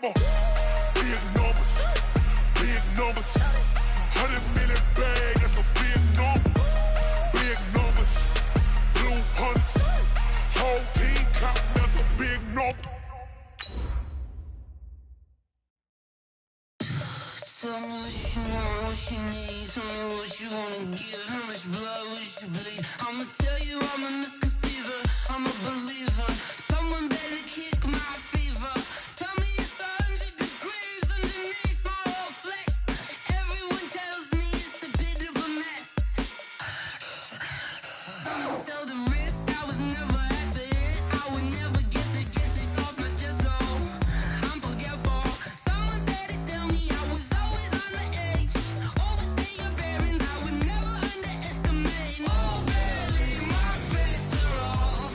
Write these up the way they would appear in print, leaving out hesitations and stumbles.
number. Big numbers. Big numbers. 100 million bag, that's a big number. Big numbers. Blue hunts. Whole team counting, that's a big number. Tell me what you want, what you need. Tell me what you wanna give. How much blood would you bleed? I'ma tell you I'm a misconceiver. I'm a believer. Someone better kick my fever. Tell me it's 100 degrees underneath my whole flesh. Everyone tells me it's a bit of a mess. Someone tell the risk I was never at the end. I would never get this off my chest. Oh, I'm forgetful. Someone better tell me I was always on the edge. Overstay your bearings, I would never underestimate. Oh, barely, my bets are off.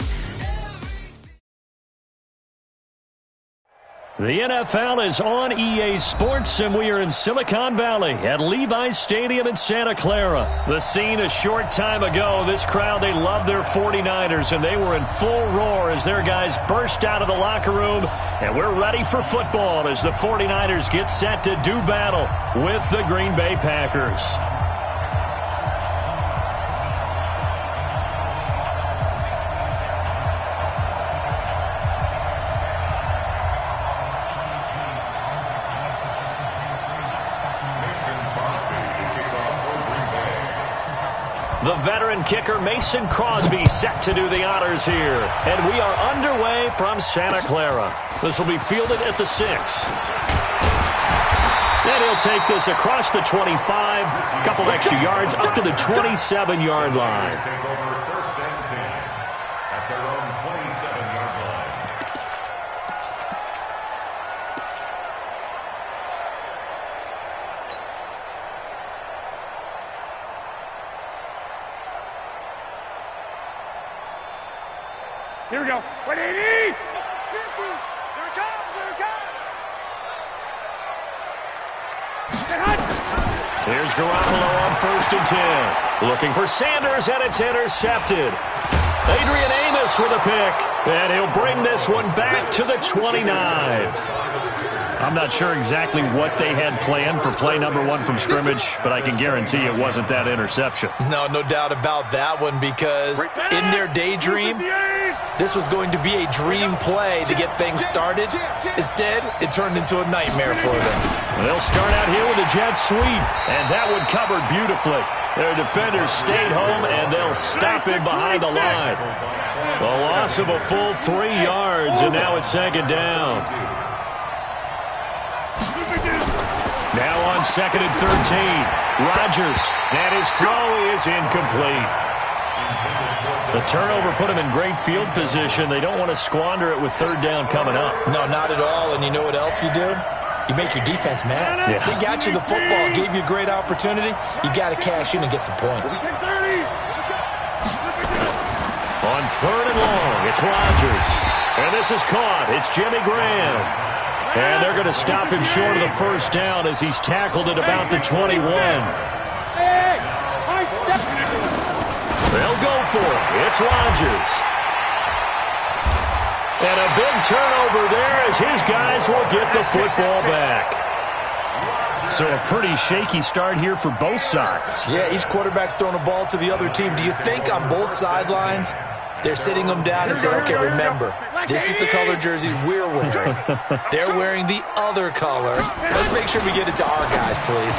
The NFL is on EA Sports, and we are in Silicon Valley at Levi's Stadium in Santa Clara. The scene a short time ago, this crowd, they love their 49ers, and they were in full roar as their guys burst out of the locker room, and we're ready for football as the 49ers get set to do battle with the Green Bay Packers. The veteran kicker Mason Crosby set to do the honors here. And we are underway from Santa Clara. This will be fielded at the 6. And he'll take this across the 25, a couple extra yards up to the 27-yard line. Here we go. 180! Here it comes! Here it comes! Here's Garoppolo on 1st and 10. Looking for Sanders, and it's intercepted. Adrian Amos with a pick, and he'll bring this one back to the 29. I'm not sure exactly what they had planned for play number 1 from scrimmage, but I can guarantee it wasn't that interception. No doubt about that one, because in their daydream, this was going to be a dream play to get things started. Instead, it turned into a nightmare for them. They'll start out here with a jet sweep, and that one covered beautifully. Their defenders stayed home, and they'll stop him behind the line. A loss of a full 3 yards, and now it's 2nd down. Now on 2nd and 13, Rodgers, and his throw is incomplete. The turnover put him in great field position. They don't want to squander it with 3rd down coming up. No, not at all, and you know what else you do? You make your defense mad. Yeah. They got you the football, gave you a great opportunity. You got to cash in and get some points. On 3rd and long, it's Rodgers. And this is caught. It's Jimmy Graham. And they're going to stop him short of the 1st down as he's tackled at about the 21. They'll go for it. It's Rodgers. And a big turnover there as his guys will get the football back. So a pretty shaky start here for both sides. Yeah, each quarterback's throwing a ball to the other team. Do you think on both sidelines they're sitting them down and saying, okay, remember, this is the color jersey we're wearing. They're wearing the other color. Let's make sure we get it to our guys, please.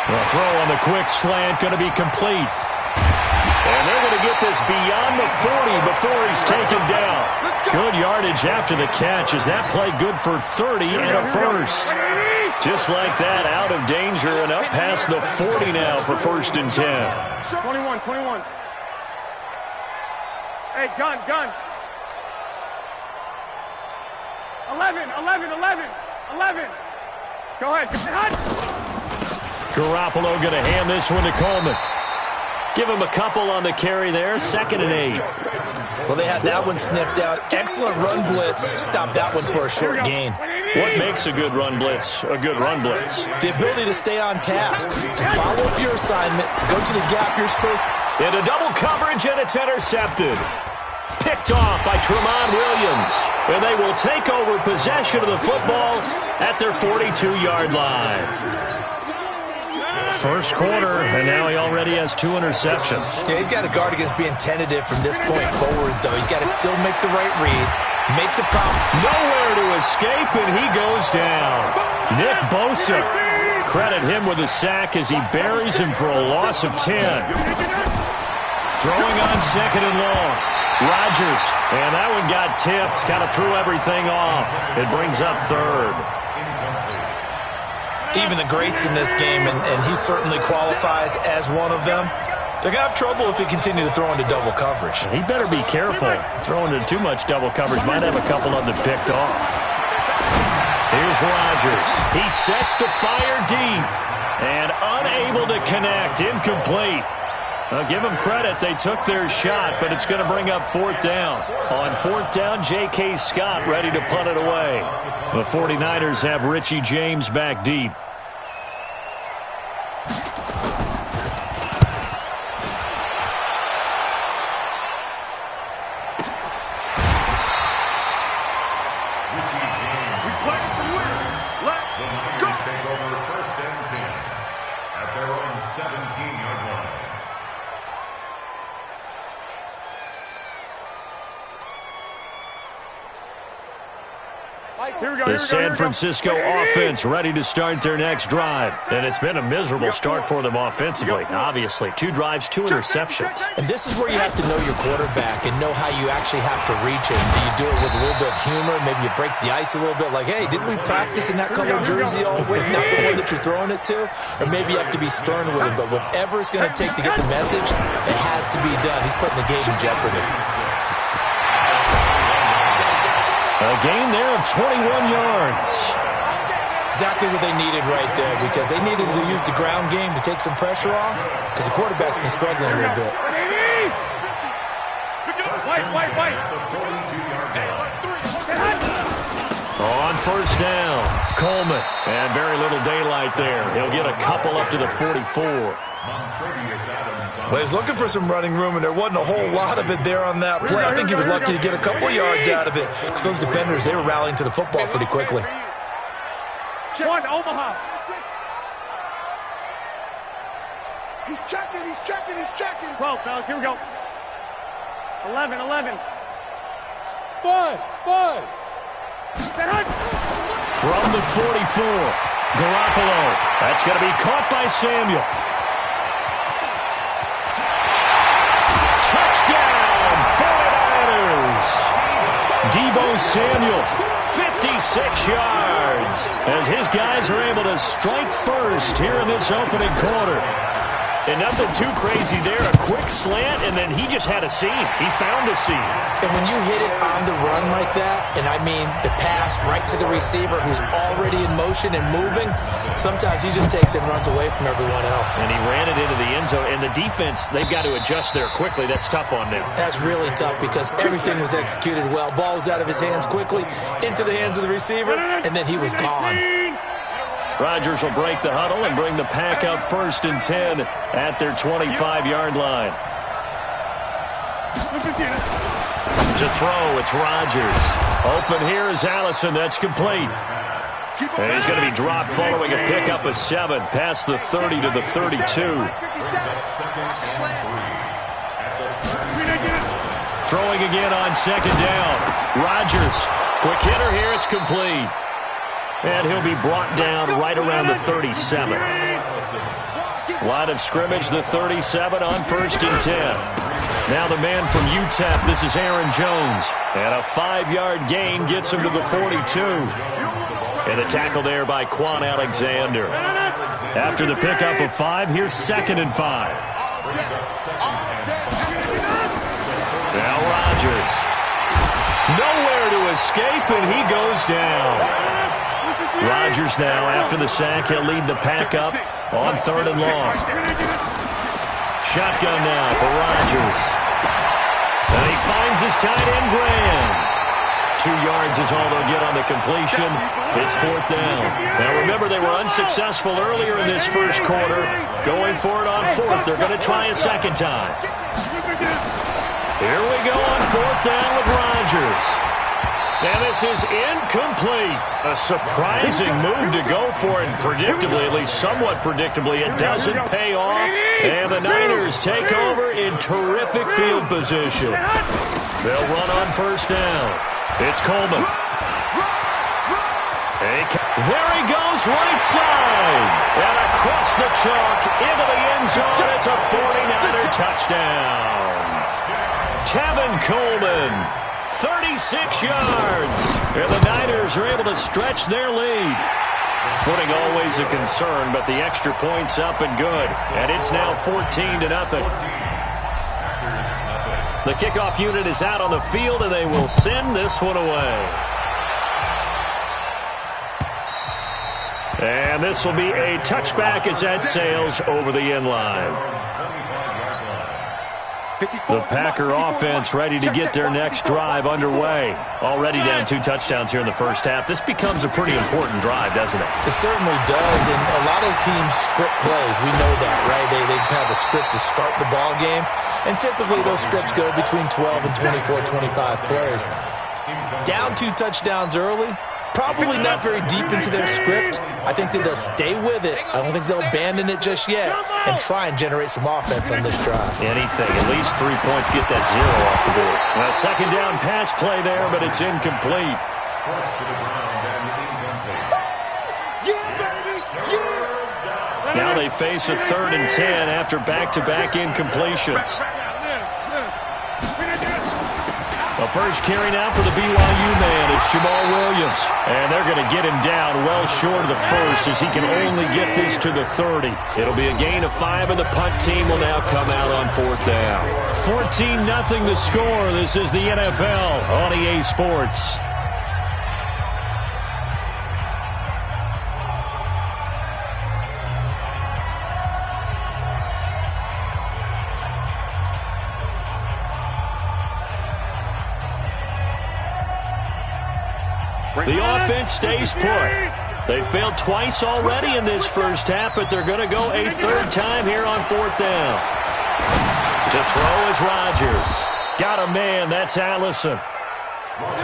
The throw on the quick slant going to be complete. And they're going to get this beyond the 40 before he's taken down. Good yardage after the catch. Is that play good for 30 and a first? Just like that, out of danger and up past the 40 now for 1st and 10. 21. Hey, gun. 11. Go ahead. Garoppolo going to hand this one to Coleman. Give him a couple on the carry there. 2nd and 8. Well, they had that one sniffed out. Excellent run blitz. Stopped that one for a short gain. What makes a good run blitz a good run blitz? The ability to stay on task, to follow up your assignment, go to the gap you're supposed to. Into double coverage, and it's intercepted. Picked picked off by Tremont Williams. And they will take over possession of the football at their 42-yard line. First quarter, and now he already has 2 interceptions. Yeah, he's got to guard against being tentative from this point forward, though. He's got to still make the right reads, make the proper. Nowhere to escape, and he goes down. Nick Bosa, credit him with a sack as he buries him for a loss of 10. Throwing on second and long. Rodgers, and that one got tipped, kind of threw everything off. It brings up third. Even the greats in this game, and he certainly qualifies as one of them, they're going to have trouble if they continue to throw into double coverage. He better be careful. Throwing into too much double coverage might have a couple of them picked off. Here's Rodgers. He sets to fire deep and unable to connect. Incomplete. I'll give them credit. They took their shot, but it's going to bring up fourth down. On fourth down, J.K. Scott ready to punt it away. The 49ers have Richie James back deep. The San Francisco offense ready to start their next drive. And it's been a miserable start for them offensively, obviously. 2 drives, 2 interceptions. And this is where you have to know your quarterback and know how you actually have to reach him. Do you do it with a little bit of humor? Maybe you break the ice a little bit like, hey, didn't we practice in that color jersey all week, not the one that you're throwing it to? Or maybe you have to be stern with him. But whatever it's going to take to get the message, it has to be done. He's putting the game in jeopardy. A gain there of 21 yards. Exactly what they needed right there, because they needed to use the ground game to take some pressure off, because the quarterback's been struggling a little bit. On first down, Coleman. And very little daylight there. He'll get a couple up to the 44. Well, he's looking for some running room, and there wasn't a whole lot of it there on that play. I think he was lucky to get a couple yards out of it, because those defenders, they were rallying to the football pretty quickly. One, Omaha. He's checking. 12, fellas, here we go. 11. Five. From the 44, Garoppolo. That's going to be caught by Samuel. Touchdown, 49ers. Deebo Samuel, 56 yards, as his guys are able to strike first here in this opening quarter. And nothing too crazy there. A quick slant, and then he just had a seam. He found a seam. And when you hit it on the run like that, and I mean the pass right to the receiver who's already in motion and moving, sometimes he just takes it and runs away from everyone else. And he ran it into the end zone. And the defense, they've got to adjust there quickly. That's tough on them. That's really tough because everything was executed well. Ball was out of his hands quickly, into the hands of the receiver, and then he was gone. Rodgers will break the huddle and bring the pack up 1st and 10 at their 25-yard line. To throw, it's Rodgers. Open here is Allison. That's complete. And he's going to be dropped following a pickup of 7 past the 30 to the 32. Throwing again on 2nd down. Rodgers, quick hitter here. It's complete. And he'll be brought down right around the 37. Line of scrimmage, the 37 on 1st and 10. Now the man from UTEP, this is Aaron Jones. And a 5-yard gain gets him to the 42. And a tackle there by Quan Alexander. After the pickup of 5, here's 2nd and 5. Now Rodgers. Nowhere to escape, and he goes down. Rodgers now, after the sack, he'll lead the pack up on 3rd and long. Shotgun now for Rodgers. And he finds his tight end, Graham. 2 yards is all they'll get on the completion. It's 4th down. Now remember, they were unsuccessful earlier in this first quarter. Going for it on 4th. They're going to try a second time. Here we go on 4th down with Rodgers. And this is incomplete. A surprising move to go for it. Predictably, at least somewhat predictably, it doesn't pay off. And the Niners take over in terrific field position. They'll run on 1st down. It's Coleman. There he goes, right side. And across the chalk into the end zone. It's a 49er touchdown. Tevin Coleman. 36 yards. And the Niners are able to stretch their lead. Footing always a concern, but the extra point's up and good. And it's now 14-0. The kickoff unit is out on the field, and they will send this one away. And this will be a touchback as that sails over the end line. The Packer offense ready to get their next drive underway. Already down 2 touchdowns here in the first half. This becomes a pretty important drive, doesn't it? It certainly does, and a lot of teams script plays. We know that, right? They have a script to start the ball game, and typically those scripts go between 12 and 24, 25 plays. Down 2 touchdowns early, probably not very deep into their script. I think that they'll stay with it. I don't think they'll abandon it just yet and try and generate some offense on this drive. Anything. At least 3 points, get that 0 off the board. A 2nd down pass play there, but it's incomplete. Now they face a 3rd and 10 after back-to-back incompletions. The first carry now for the BYU man. It's Jamal Williams. And they're going to get him down well short of the first as he can only get this to the 30. It'll be a gain of 5, and the punt team will now come out on 4th down. 14-0 the score. This is the NFL on EA Sports. The offense stays put. They failed twice already in this first half, but they're going to go a 3rd time here on 4th down. To throw is Rodgers. Got a man, that's Allison.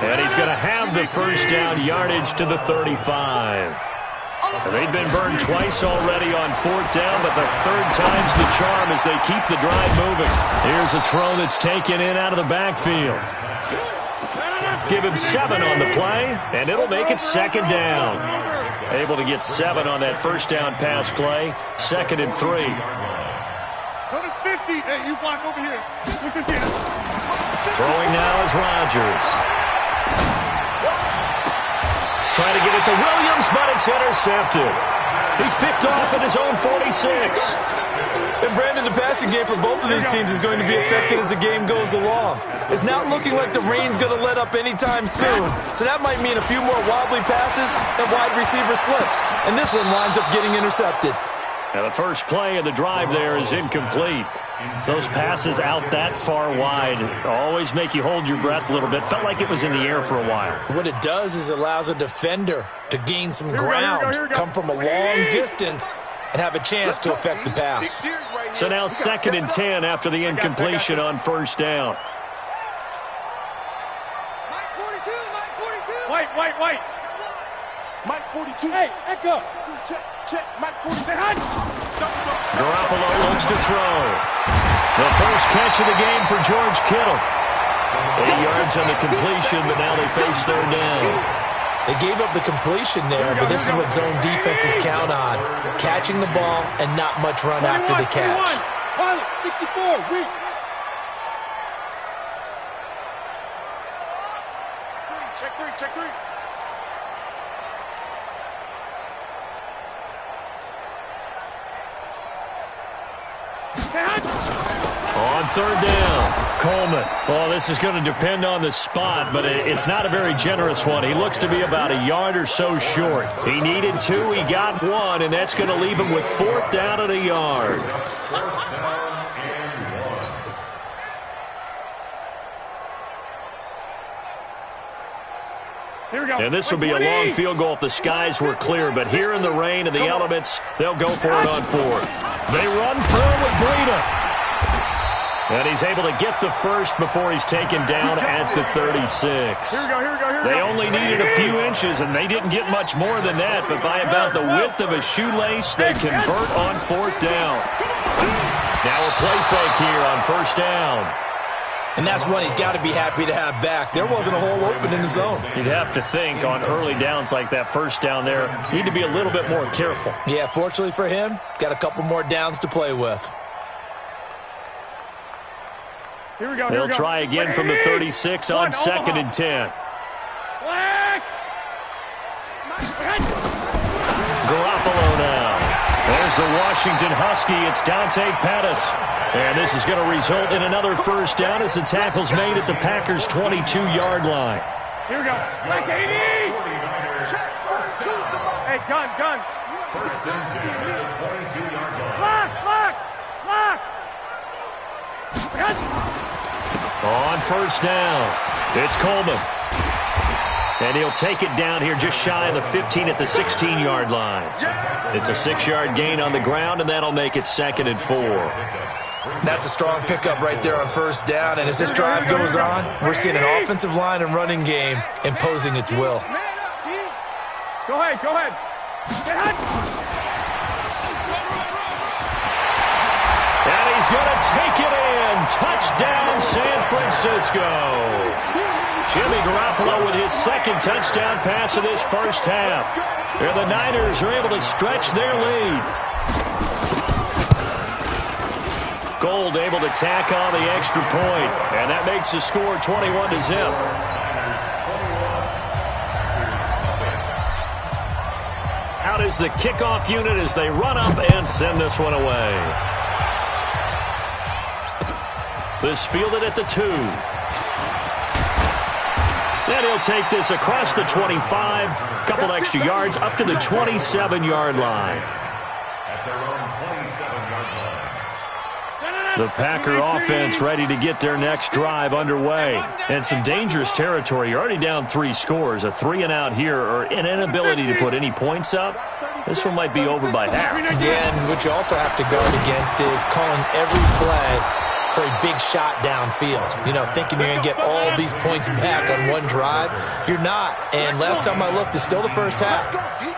And he's going to have the first down yardage to the 35. They've been burned twice already on 4th down, but the 3rd time's the charm as they keep the drive moving. Here's a throw that's taken in out of the backfield. Give him 7 on the play, and it'll make it 2nd down. Able to get 7 on that first down pass play. 2nd and 3. Go to 50. Hey, you block over here. Throwing now is Rodgers. Trying to get it to Williams, but it's intercepted. He's picked off at his own 46. And Brandon, the passing game for both of these teams is going to be affected as the game goes along. It's not looking like the rain's going to let up anytime soon. So that might mean a few more wobbly passes and wide receiver slips. And this one winds up getting intercepted. Now the first play of the drive there is incomplete. Those passes out that far wide always make you hold your breath a little bit. Felt like it was in the air for a while. What it does is allows a defender to gain some ground, come from a long distance, and have a chance to affect the pass. So now 2nd and 10 after the incompletion on first down. Mike 42, Mike 42. White. Mike 42. Hey, echo. Check. Mike 42. Garoppolo looks to throw. The first catch of the game for George Kittle. 8 yards on the completion, but now they face 3rd down. They gave up the completion there, but this is what zone defenses count on. Catching the ball and not much run after the catch. 64, weak. Check three. On 3rd down, Coleman. Well, this is going to depend on the spot, but it's not a very generous one. He looks to be about a yard or so short. He needed 2, he got 1, and that's going to leave him with 4th down at a yard. Here we go. And this will be a long field goal if the skies were clear, but here in the rain and the elements, they'll go for it on 4th. They run through with Breida. And he's able to get the first before he's taken down at the 36. They only needed a few inches, and they didn't get much more than that. But by about the width of a shoelace, they convert on 4th down. Now a play fake here on 1st down. And that's one he's got to be happy to have back. There wasn't a hole open in the zone. You'd have to think on early downs like that 1st down there, you need to be a little bit more careful. Yeah, fortunately for him, got a couple more downs to play with. Here we go. He'll try again from the 36 on 2nd and 10. Garoppolo now. There's the Washington Husky. It's Dante Pettis. And this is going to result in another 1st down as the tackle's made at the Packers' 22-yard line. Here we go. Like 80. Hey, gun. 1st and 10, 22-yard line. Lock. On 1st down, it's Coleman. And he'll take it down here just shy of the 15 at the 16-yard line. It's a 6-yard gain on the ground, and that'll make it 2nd and 4. That's a strong pickup right there on 1st down, and as this drive goes on, we're seeing an offensive line and running game imposing its will. Go ahead. And he's going to take it in. Touchdown, San Francisco. Jimmy Garoppolo with his 2nd touchdown pass of this 1st half. And the Niners are able to stretch their lead. Gold able to tack on the extra point, and that makes the score 21-0. Out is the kickoff unit as they run up and send this one away. This fielded at the 2. And he'll take this across the 25, couple extra yards up to the 27-yard line. At their own 27-yard line. The Packer offense ready to get their next drive underway. And some dangerous territory. You're already down 3 scores. A 3-and-out here or an inability to put any points up. This one might be over by half. Yeah, and what you also have to guard against is calling every play for a big shot downfield. You know, thinking you're going to get all these points back on one drive. You're not. And last time I looked, it's still the 1st half.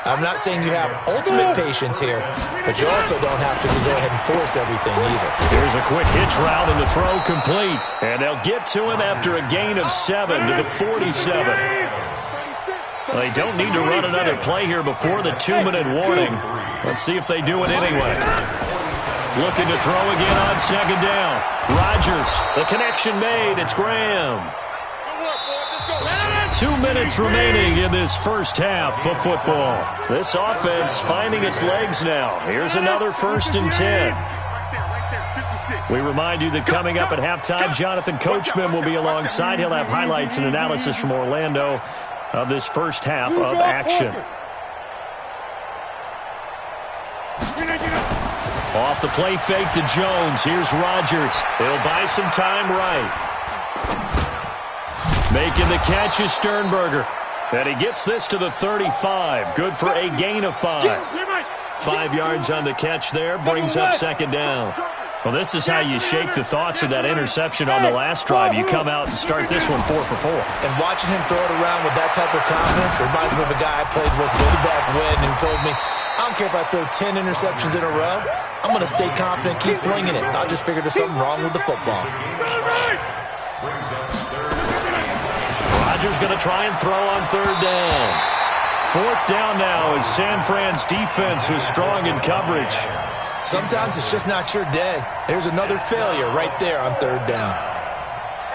I'm not saying you have ultimate patience here, but you also don't have to go ahead and force everything either. Here's a quick hitch route and the throw complete. And they'll get to him after a gain of 7 to the 47. Well, they don't need to run another play here before the 2-minute warning. Let's see if they do it anyway. Looking to throw again on 2nd down. Rodgers, the connection made. It's Graham. 2 minutes remaining in this 1st half of football. This offense finding its legs now. Here's another 1st and 10. We remind you that coming up at halftime, Jonathan Coachman will be alongside. He'll have highlights and analysis from Orlando of this 1st half of action. Off the play fake to Jones. Here's Rodgers. He'll buy some time right. Making the catch is Sternberger. And he gets this to the 35. Good for a gain of 5. 5 yards on the catch there. Brings up 2nd down. Well, this is how you shake the thoughts of that interception on the last drive. You come out and start this one 4 for 4. And watching him throw it around with that type of confidence reminds me of a guy I played with way back when who told me, I don't care if I throw 10 interceptions in a row. I'm going to stay confident, keep flinging it. I just figured there's something wrong with the football. Rodgers going to try and throw on 3rd down. 4th down now as San Fran's defense is strong in coverage. Sometimes it's just not your day. There's another failure right there on 3rd down.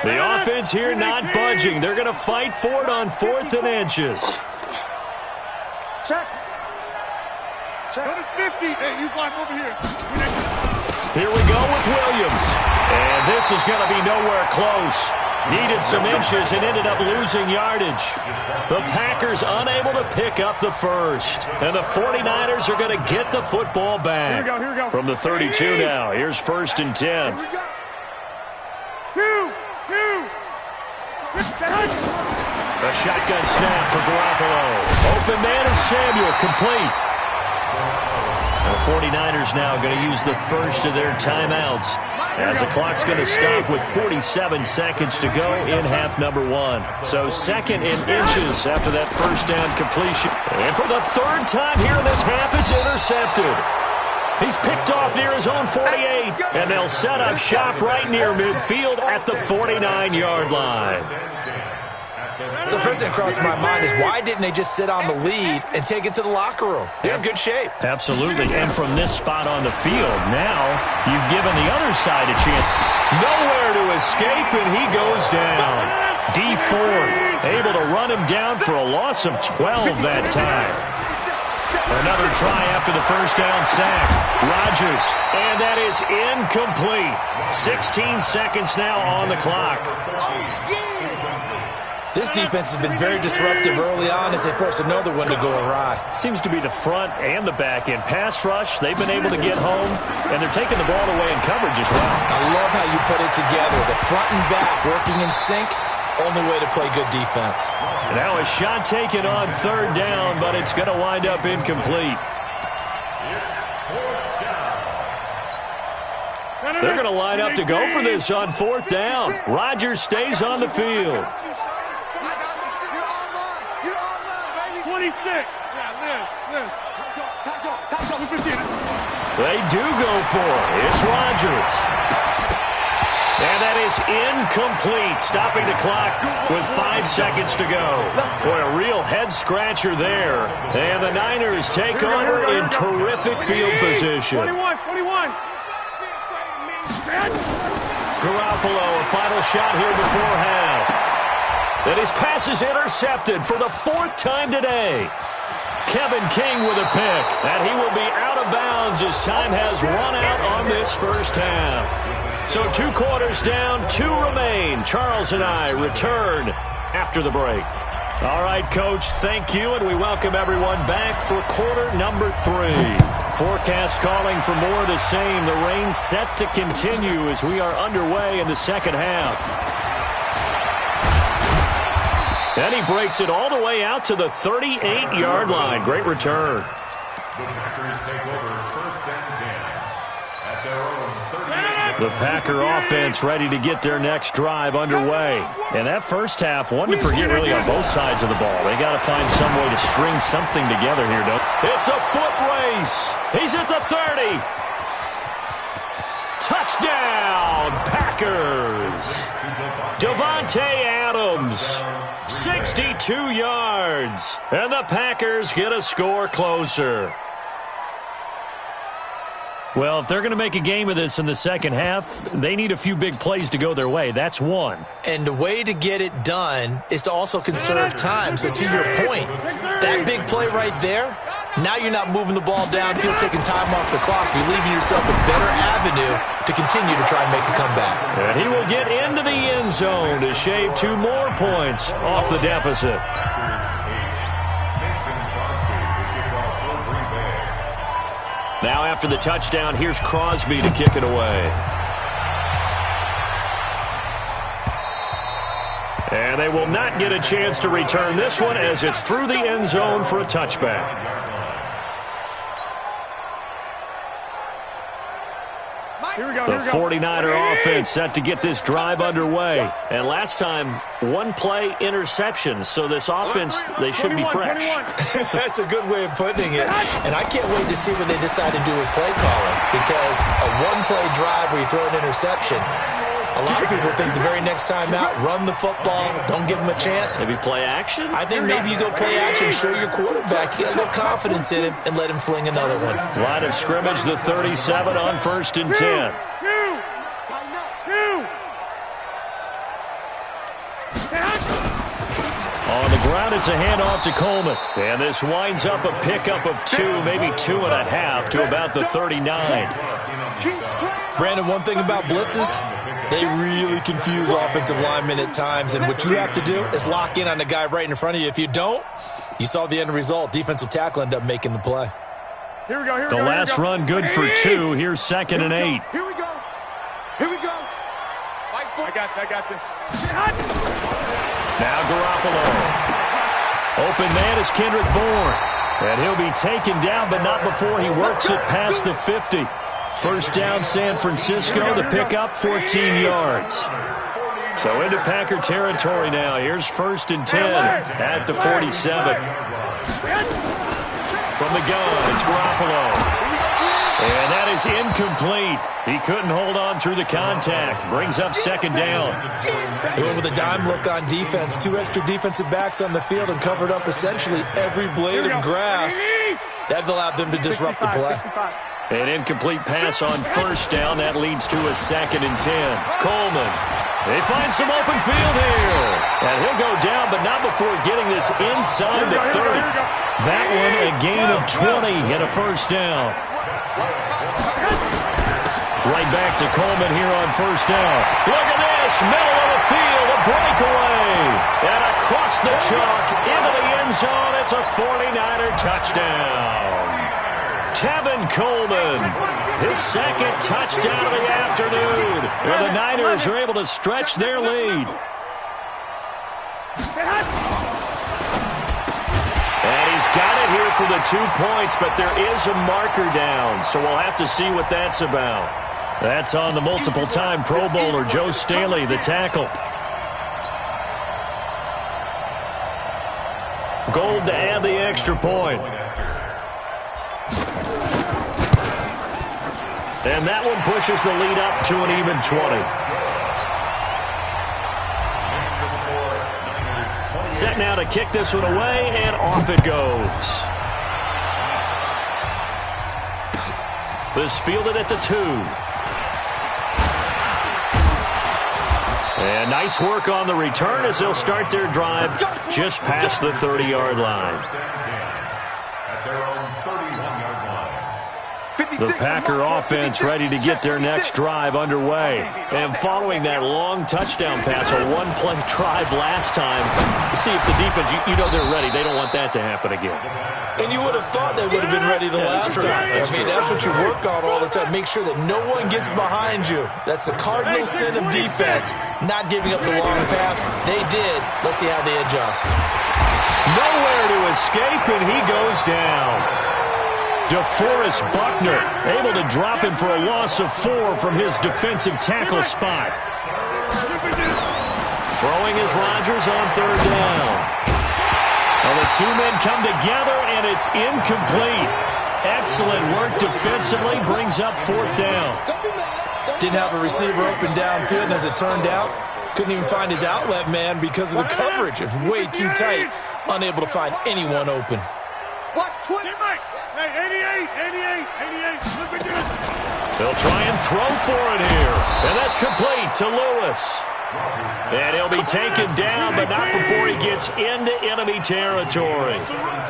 The offense here not budging. They're going to fight for it on 4th and inches. Check. Check. 50. Hey, you block over here. Here we go with Williams. And this is going to be nowhere close. Needed some inches and ended up losing yardage. The Packers unable to pick up the first. And the 49ers are going to get the football back. Here we go. From the 32 now. Here's 1st and 10. Two. A shotgun snap for Garoppolo. Open man is Samuel, complete. The 49ers now going to use the first of their timeouts as the clock's going to stop with 47 seconds to go in half number one. So second in inches after that first down completion. And for the third time here in this half, it's intercepted. He's picked off near his own 48, and they'll set up shop right near midfield at the 49-yard line. So first thing that crossed my mind is why didn't they just sit on the lead and take it to the locker room? They're in good shape. Absolutely, and from this spot on the field, now you've given the other side a chance. Nowhere to escape, and he goes down. D Ford able to run him down for a loss of 12 that time. Another try after the first down sack. Rodgers, and that is incomplete. 16 seconds now on the clock. This defense has been very disruptive early on as they force another one to go awry. Seems to be the front and the back end. Pass rush, they've been able to get home, and they're taking the ball away in coverage as well. I love how you put it together. The front and back working in sync. Only way to play good defense. Now a shot taken on third down, but it's going to wind up incomplete. They're going to line up to go for this on fourth down. Rodgers stays on the field. 26. They do go for it. It's Rodgers. And that is incomplete, stopping the clock with 5 seconds to go. Boy, a real head-scratcher there. And the Niners take over in terrific field position. 21. Garoppolo, a final shot here before half. And his pass is intercepted for the fourth time today. Kevin King with a pick. And he will be out of bounds as time has run out on this first half. So 2 quarters down, 2 remain. Charles and I return after the break. All right, Coach, thank you, and we welcome everyone back for quarter number 3. Forecast calling for more of the same. The rain set to continue as we are underway in the second half. And he breaks it all the way out to the 38-yard line. Great return. The Packers take over first and 10 at their own 38. The Packer offense ready to get their next drive underway. And that first half, one to forget really on both sides of the ball. They got to find some way to string something together here, don't they? It's a foot race. He's at the 30. Touchdown, Packers. Davante Adams, 62 yards. And the Packers get a score closer. Well, if they're going to make a game of this in the second half, they need a few big plays to go their way. That's one. And the way to get it done is to also conserve time. So to your point, that big play right there, now you're not moving the ball downfield, taking time off the clock. You're leaving yourself a better avenue to continue to try and make a comeback. And he will get into the end zone to shave 2 more points off the deficit. Now after the touchdown, here's Crosby to kick it away. And they will not get a chance to return this one as it's through the end zone for a touchback. The 49er offense set to get this drive underway. And last time, 1 play interception. So this offense, they should be fresh. That's a good way of putting it. And I can't wait to see what they decide to do with play calling. Because a 1-play drive where you throw an interception, a lot of people think the very next time out, run the football, don't give them a chance. Maybe play action? I think maybe you go play action, show your quarterback, get a little confidence in him, and let him fling another one. Line of scrimmage, the 37 on 1st and 10. On the ground, it's a handoff to Coleman. And this winds up a pickup of 2, maybe 2.5 to about the 39. Brandon, one thing about blitzes, they really confuse offensive linemen at times, and what you have to do is lock in on the guy right in front of you. If you don't, you saw the end result. Defensive tackle ended up making the play. Here we go. The last run good for 2. Here's 2nd and 8. Here we go. I got this. Now Garoppolo. Open man is Kendrick Bourne. And he'll be taken down, but not before he works it past the 50. First down, San Francisco. The pickup, 14 yards. So into Packer territory now. Here's 1st and 10 at the 47. From the gun, it's Garoppolo. And that is incomplete. He couldn't hold on through the contact. Brings up 2nd down. He went with a dime look on defense. 2 extra defensive backs on the field and covered up essentially every blade of grass. That allowed them to disrupt the play. An incomplete pass on 1st down. That leads to a 2nd and 10. Coleman. They find some open field here. And he'll go down, but not before getting this inside the 30. That one a gain of 20 and a 1st down. Right back to Coleman here on 1st down. Look at this, middle of the field, a breakaway. And across the chalk, into the end zone, it's a 49er touchdown. Tevin Coleman, his 2nd touchdown of the afternoon. And the Niners are able to stretch their lead. And he's got it here for the 2 points, but there is a marker down, so we'll have to see what that's about. That's on the multiple-time Pro Bowler, Joe Staley, the tackle. Gold to add the extra point. And that one pushes the lead up to an even 20. Set now to kick this one away, and off it goes. This fielded at the 2. And nice work on the return as they'll start their drive just past the 30-yard line. The Packer offense ready to get their next drive underway. And following that long touchdown pass, a one-play drive last time, see if the defense, you know they're ready. They don't want that to happen again. And you would have thought they would have been ready the last time. That's what you work on all the time. Make sure that no one gets behind you. That's the cardinal sin of defense, not giving up the long pass. They did. Let's see how they adjust. Nowhere to escape, and he goes down. DeForest Buckner able to drop him for a loss of 4 from his defensive tackle spot. Throwing is Rodgers on 3rd down. Well, the 2 men come together, and it's incomplete. Excellent work defensively, brings up 4th down. Didn't have a receiver open downfield, and as it turned out, couldn't even find his outlet man because of the coverage. It's way too tight, unable to find anyone open. Watch 20. Hey, 88. Look at this. They'll try and throw for it here. And that's complete to Lewis. And he'll be taken down, but not before he gets into enemy territory.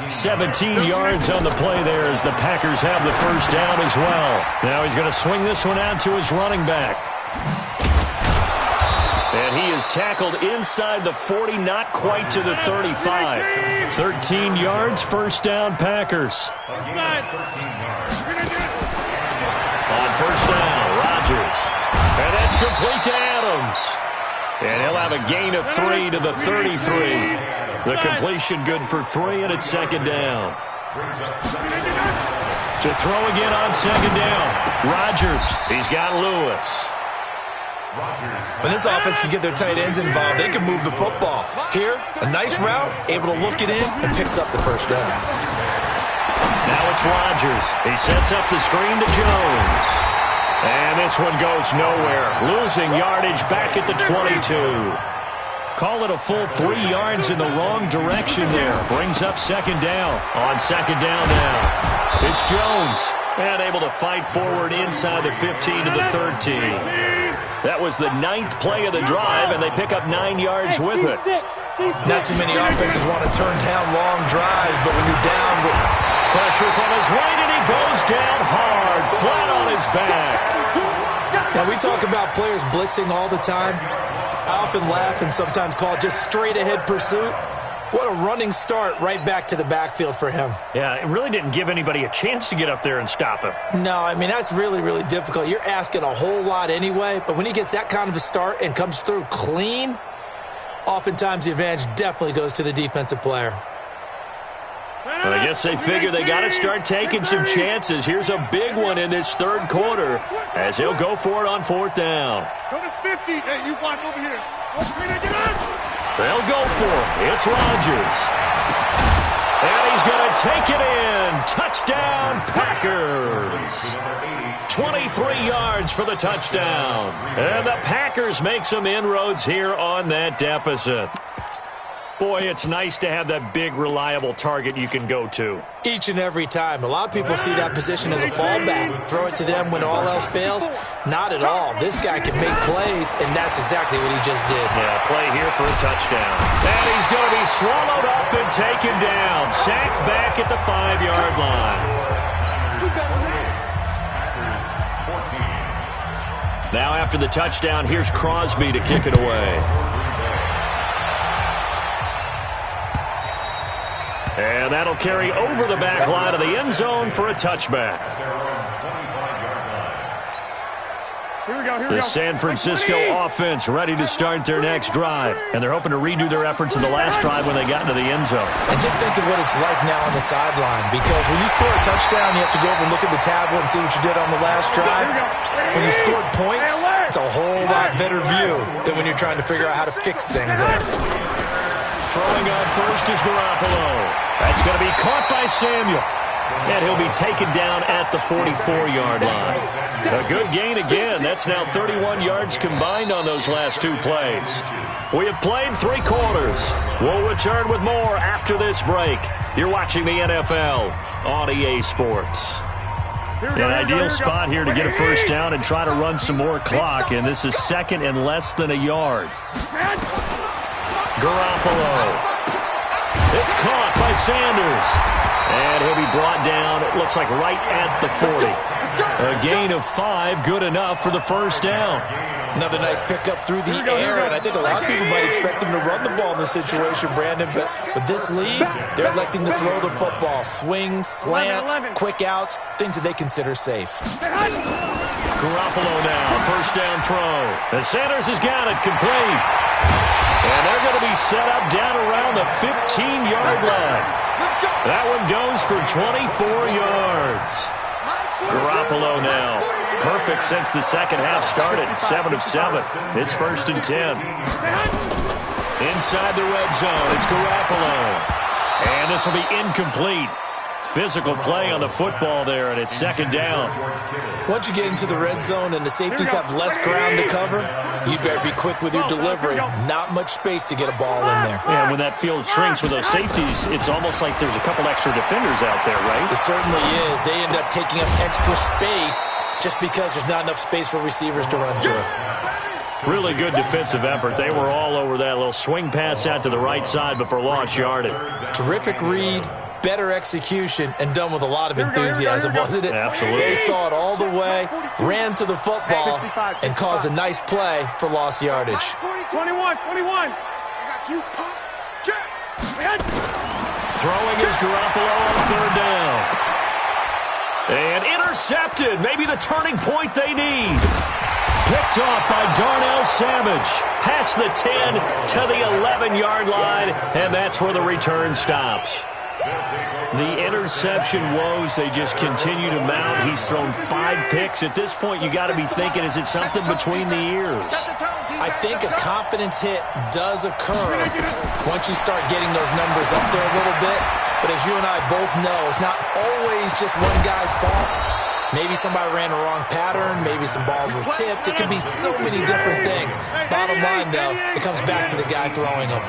17 yards on the play there as the Packers have the 1st down as well. Now he's going to swing this one out to his running back. And he is tackled inside the 40, not quite to the 35. 13 yards, 1st down, Packers. On 1st down, Rodgers. And that's complete to Adams. And he'll have a gain of 3 to the 33. The completion good for 3, and it's 2nd down. To throw again on 2nd down. Rodgers, he's got Lewis. When this offense can get their tight ends involved, they can move the football. Here, a nice route, able to look it in, and picks up the 1st down. Now it's Rodgers. He sets up the screen to Jones. And this one goes nowhere. Losing yardage back at the 22. Call it a full 3 yards in the wrong direction there. Brings up 2nd down. On 2nd down now. It's Jones. And able to fight forward inside the 15 to the 13. That was the 9th play of the drive, and they pick up 9 yards with it. Not too many offenses want to turn down long drives, but when you're down with pressure from his right, and he goes down hard, flat on his back. Now, we talk about players blitzing all the time. I often laugh and sometimes call it just straight-ahead pursuit. What a running start right back to the backfield for him. Yeah, it really didn't give anybody a chance to get up there and stop him. No, I mean, that's really, really difficult. You're asking a whole lot anyway, but when he gets that kind of a start and comes through clean, oftentimes the advantage definitely goes to the defensive player. I guess they figure they got to start taking some chances. Here's a big one in this third quarter as he'll go for it on fourth down. Go to 50. Hey, you watch over here. They'll go for it. It's Rodgers. And he's going to take it in. Touchdown, Packers. 23 yards for the touchdown. And the Packers make some inroads here on that deficit. Boy, it's nice to have that big, reliable target you can go to. Each and every time. A lot of people see that position as a fallback. Throw it to them when all else fails. Not at all. This guy can make plays, and that's exactly what he just did. Yeah, play here for a touchdown. And he's going to be swallowed up and taken down. Sacked back at the 5-yard line. Now after the touchdown, here's Crosby to kick it away. And that'll carry over the back line of the end zone for a touchback. The San Francisco offense ready to start their next drive. And they're hoping to redo their efforts in the last drive when they got into the end zone. And just think of what it's like now on the sideline. Because when you score a touchdown, you have to go over and look at the tablet and see what you did on the last drive. When you scored points, it's a whole lot better view than when you're trying to figure out how to fix things there. Throwing on first is Garoppolo. That's going to be caught by Samuel. And he'll be taken down at the 44-yard line. A good gain again. That's now 31 yards combined on those last two plays. We have played 3 quarters. We'll return with more after this break. You're watching the NFL on EA Sports. An ideal spot here to get a first down and try to run some more clock. And this is second and less than a yard. Garoppolo. It's caught by Sanders. And he'll be brought down, it looks like right at the 40. A gain of 5, good enough for the first down. Another nice pickup through the air, and I think a lot of people might expect him to run the ball in this situation, Brandon, but with this lead, they're electing to throw the football. Swings, slants, quick outs, things that they consider safe. Garoppolo now, first down throw. And Sanders has got it, complete. And they're going to be set up down around the 15-yard line. That one goes for 24 yards. Garoppolo now. Perfect since the second half started. 7 of 7. It's first and 10. Inside the red zone, it's Garoppolo. And this will be incomplete. Physical play on the football there, and it's second down. Once you get into the red zone and the safeties have less ground to cover, you better be quick with your delivery. Not much space to get a ball in there. Yeah, when that field shrinks with those safeties, it's almost like there's a couple extra defenders out there, right? It certainly is. They end up taking up extra space just because there's not enough space for receivers to run through. Really good defensive effort. They were all over that little swing pass out to the right side before lost yardage. Terrific read. Better execution, and done with a lot of enthusiasm, wasn't it? Absolutely. They saw it all the way, ran to the football, and caused a nice play for lost yardage. 21. I got you. Throwing is Garoppolo on third down. And intercepted. Maybe the turning point they need. Picked off by Darnell Savage. Past the 10 to the 11-yard line, and that's where the return stops. The interception woes, they just continue to mount. He's thrown 5 picks. At this point, you got to be thinking, is it something between the ears? I think a confidence hit does occur once you start getting those numbers up there a little bit. But as you and I both know, it's not always just one guy's fault. Maybe somebody ran a wrong pattern. Maybe some balls were tipped. It could be so many different things. Bottom line, though, it comes back to the guy throwing them.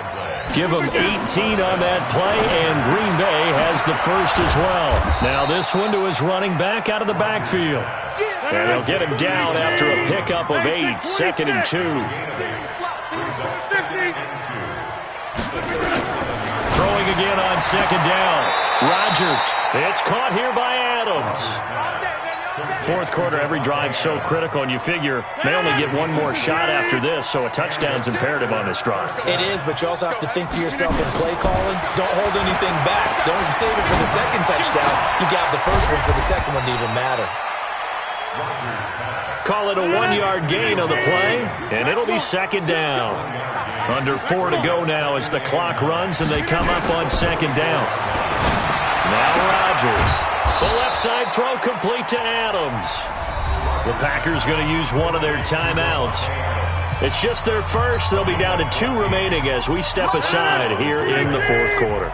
Give him 18 on that play, and Green Bay has the first as well. Now this one to his running back out of the backfield. And they'll get him down after a pickup of 8, second and 2. Throwing again on second down. Rodgers. It's caught here by Adams. Fourth quarter, every drive so critical, and you figure they only get one more shot after this, so a touchdown's imperative on this drive. It is, but you also have to think to yourself in play calling, don't hold anything back. Don't save it for the second touchdown. You got the first one for the second one to even matter. Call it a 1-yard gain on the play, and it'll be second down. Under 4 to go now as the clock runs, and they come up on second down. Now Rodgers. The left side throw complete to Adams. The Packers going to use one of their timeouts. It's just their first. They'll be down to 2 remaining as we step aside here in the fourth quarter.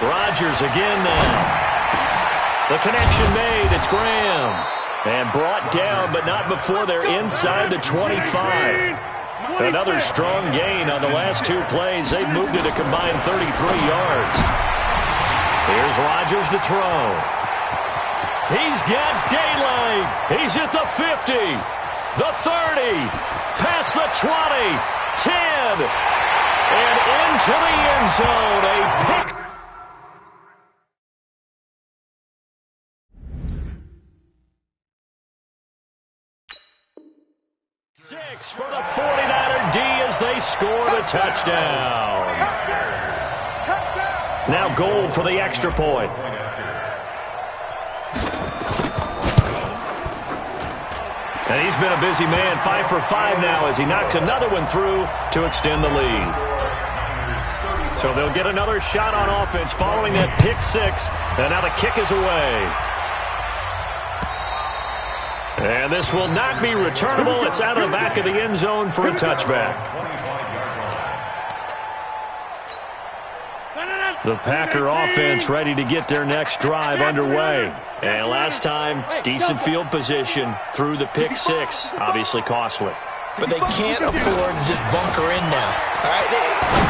Rodgers again now. The connection made. It's Graham. And brought down, but not before they're inside the 25. Another strong gain on the last 2 plays. They've moved it a combined 33 yards. Here's Rodgers to throw. He's got daylight. He's at the 50, the 30, past the 20, 10, and into the end zone. A pick. Six for the 49er D as they score the touchdown. Now Gold for the extra point. And he's been a busy man, 5 for 5 now as he knocks another one through to extend the lead. So they'll get another shot on offense following that pick 6. And now the kick is away. And this will not be returnable. It's out of the back of the end zone for a touchback. The Packer offense ready to get their next drive underway. And last time, decent field position through the pick 6. Obviously costly. But they can't afford to just bunker in now. All right,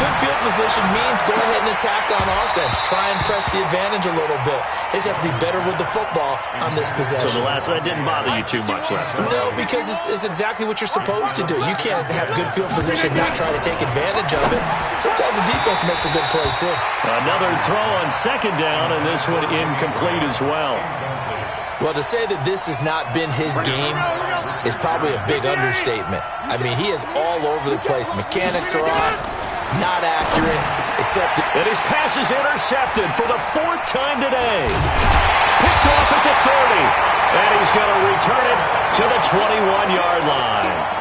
good field position means go ahead and attack on offense. Try and press the advantage a little bit. They just have to be better with the football on this possession. So the last one didn't bother you too much last time? No, because it's exactly what you're supposed to do. You can't have good field position, not try to take advantage of it. Sometimes the defense makes a good play, too. Another throw on second down, and this one incomplete as well. Well, to say that this has not been his game is probably a big understatement. I mean, he is all over the place. Mechanics are off, not accurate, except... And his pass is intercepted for the 4th time today. Picked off at the 30, and he's going to return it to the 21-yard line.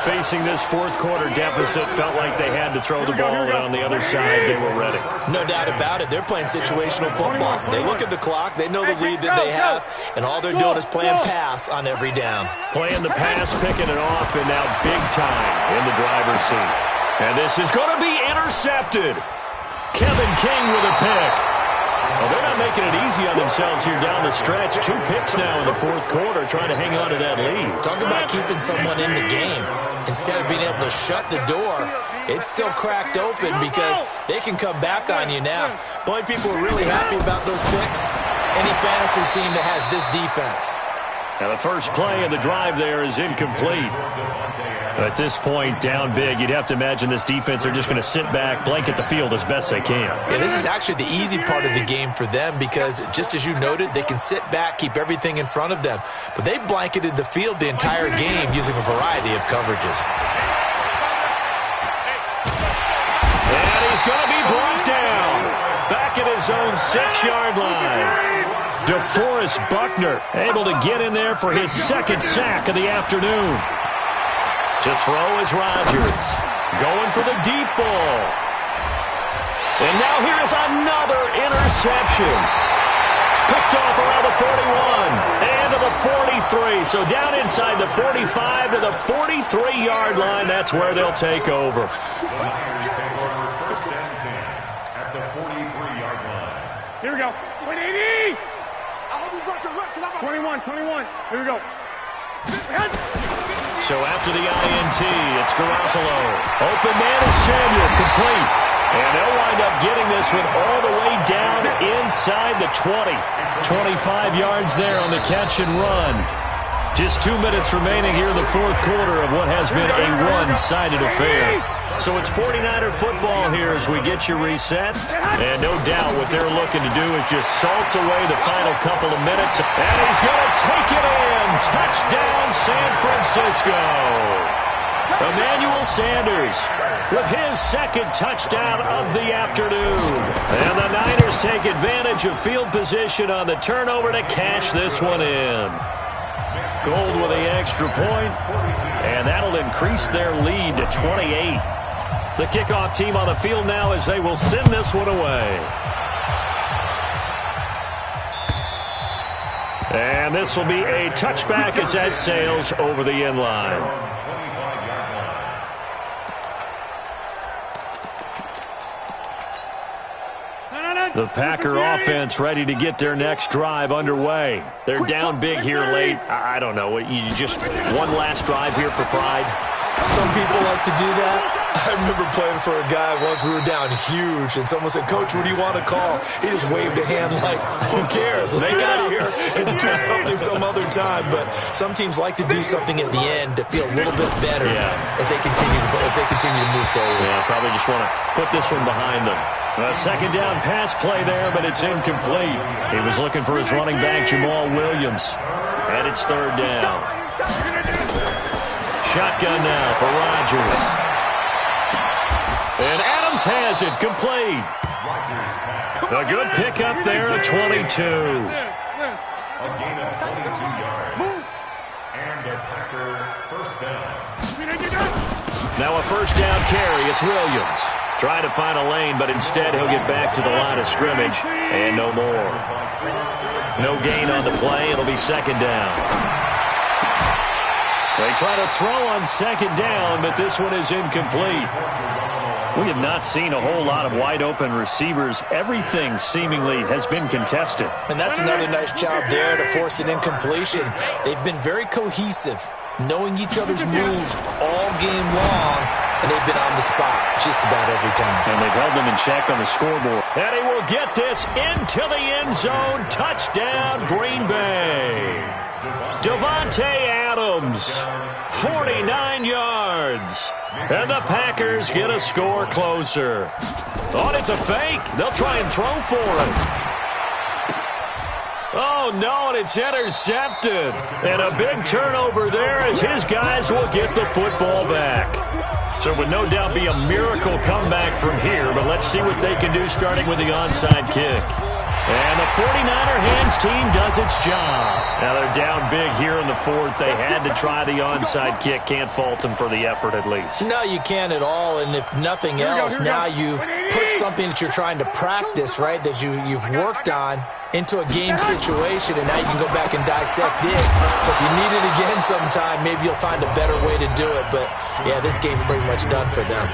Facing this fourth quarter deficit, felt like they had to throw the ball, and on the other side, they were ready. No doubt about it. They're playing situational football. They look at the clock, they know the lead that they have, and all they're doing is playing pass on every down. Playing the pass, picking it off, and now big time in the driver's seat. And this is going to be intercepted. Kevin King with a pick. Well, they're not making it easy on themselves here down the stretch. 2 picks now in the fourth quarter, trying to hang on to that lead. Talk about keeping someone in the game. Instead of being able to shut the door, it's still cracked open because they can come back on you now. The only people who are really happy about those picks, any fantasy team that has this defense. Now the first play of the drive there is incomplete. At this point, down big, you'd have to imagine this defense are just going to sit back, blanket the field as best they can. Yeah, this is actually the easy part of the game for them because, just as you noted, they can sit back, keep everything in front of them. But they blanketed the field the entire game using a variety of coverages. And he's going to be brought down. Back at his own 6-yard line. DeForest Buckner able to get in there for his 2nd sack of the afternoon. To throw is Rodgers. Going for the deep ball. And now here is another interception. Picked off around the 41 and to the 43. So down inside the 45 to the 43-yard line. That's where they'll take over. At the 43-yard line. Here we go. 180. 21. Here we go. So after the INT, it's Garoppolo. Open man is Samuel, complete. And they'll wind up getting this one all the way down inside the 20. 25 yards there on the catch and run. Just 2 minutes remaining here in the fourth quarter of what has been a one-sided affair. So it's 49er football here as we get you reset. And no doubt what they're looking to do is just salt away the final couple of minutes. And he's going to take it in. Touchdown, San Francisco. Emmanuel Sanders with his 2nd touchdown of the afternoon. And the Niners take advantage of field position on the turnover to cash this one in. Gold with the extra point, and that'll increase their lead to 28. The kickoff team on the field now as they will send this one away. And this will be a touchback as that sails over the end line. The Packer offense ready to get their next drive underway. They're down big here late. I don't know. You just one last drive here for pride? Some people like to do that. I remember playing for a guy once. We were down huge, and someone said, "Coach, what do you want to call?" He just waved a hand like, "Who cares? Let's get out of here and do something some other time." But some teams like to do something at the end to feel a little bit better as they continue to move forward. Yeah, probably just want to put this one behind them. A second down pass play there, but it's incomplete. He was looking for his running back, Jamal Williams. And it's third down. Shotgun now for Rodgers. And Adams has it complete. A good pickup there at 22. A gain of 22 yards. And a Packer first down. Now a first down carry. It's Williams. Trying to find a lane, but instead he'll get back to the line of scrimmage. And no more. No gain on the play. It'll be second down. They try to throw on second down, but this one is incomplete. We have not seen a whole lot of wide-open receivers. Everything seemingly has been contested. And that's another nice job there to force an incompletion. They've been very cohesive, knowing each other's moves all game long, and they've been on the spot just about every time. And they've held them in check on the scoreboard. And he will get this into the end zone. Touchdown, Green Bay. Davante Adams, 49 yards. And the Packers get a score closer. Oh, it's a fake. They'll try and throw for it. Oh, no, and it's intercepted. And a big turnover there as his guys will get the football back. So it would no doubt be a miracle comeback from here, but let's see what they can do starting with the onside kick. And the 49er hands team does its job. Now they're down big here in the fourth. They had to try the onside kick. Can't fault them for the effort at least. No, you can't at all. And if nothing else, now you've put something that you're trying to practice, right, that you've worked on into a game situation, and now you can go back and dissect it. So if you need it again sometime, maybe you'll find a better way to do it. But, yeah, this game's pretty much done for them.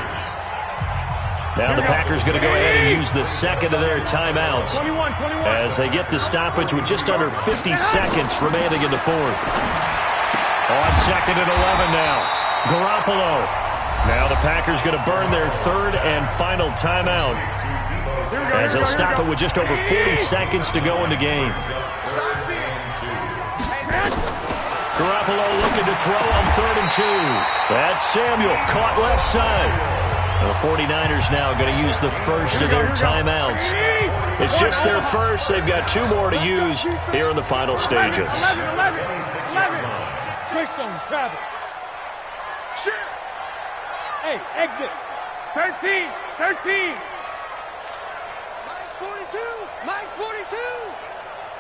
Now the Packers going to go ahead and use the second of their timeouts as they get the stoppage with just under 50 seconds remaining in the fourth. On second and 11 now. Garoppolo. Now the Packers going to burn their third and final timeout as they'll stop it with just over 40 seconds to go in the game. Garoppolo looking to throw on 3rd and 2. That's Samuel caught left side. The 49ers now going to use the first of their timeouts. It's just their first. They've got 2 more to use here in the final stages. 11. Twist on travel. Hey, exit. 13. Mike's 42. Mike's 42.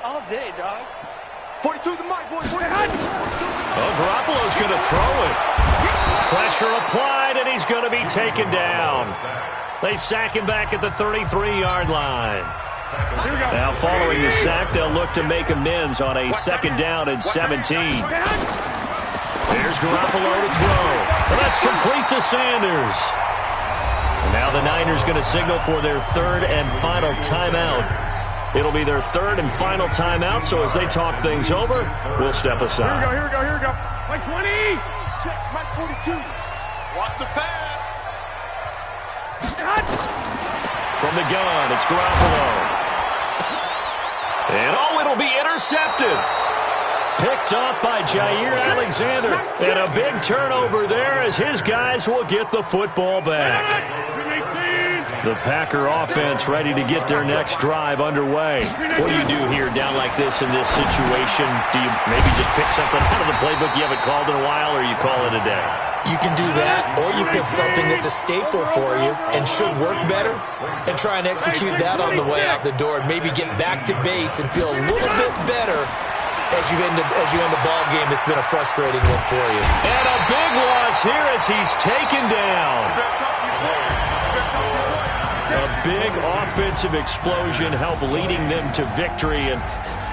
All day, dog. 42 to Mike, boy. 42. Oh, Garoppolo's going to throw it. Pressure applied, and he's going to be taken down. They sack him back at the 33-yard line. Now, following the sack, they'll look to make amends on a second down and 17. There's Garoppolo to throw. Well, that's complete to Sanders. And now the Niners going to signal for their third and final timeout. It'll be their third and final timeout, so as they talk things over, we'll step aside. Here we go. Mike 20. Check, Mike 42. Watch the pass. From the gun, it's Garoppolo. And it'll be intercepted. Picked up by Jair Alexander. And a big turnover there as his guys will get the football back. The Packer offense ready to get their next drive underway. What do you do here down like this in this situation? Do you maybe just pick something out of the playbook you haven't called in a while, or you call it a day? You can do that, or you pick something that's a staple for you and should work better and try and execute that on the way out the door and maybe get back to base and feel a little bit better as you end a ball game that's been a frustrating one for you. And a big loss here as he's taken down. big offensive explosion help leading them to victory. And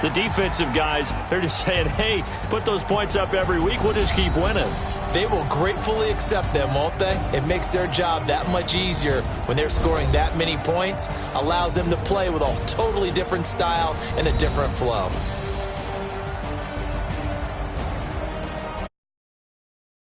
the defensive guys, they're just saying, hey, put those points up every week. We'll just keep winning. They will gratefully accept them, won't they? It makes their job that much easier when they're scoring that many points. Allows them to play with a totally different style and a different flow.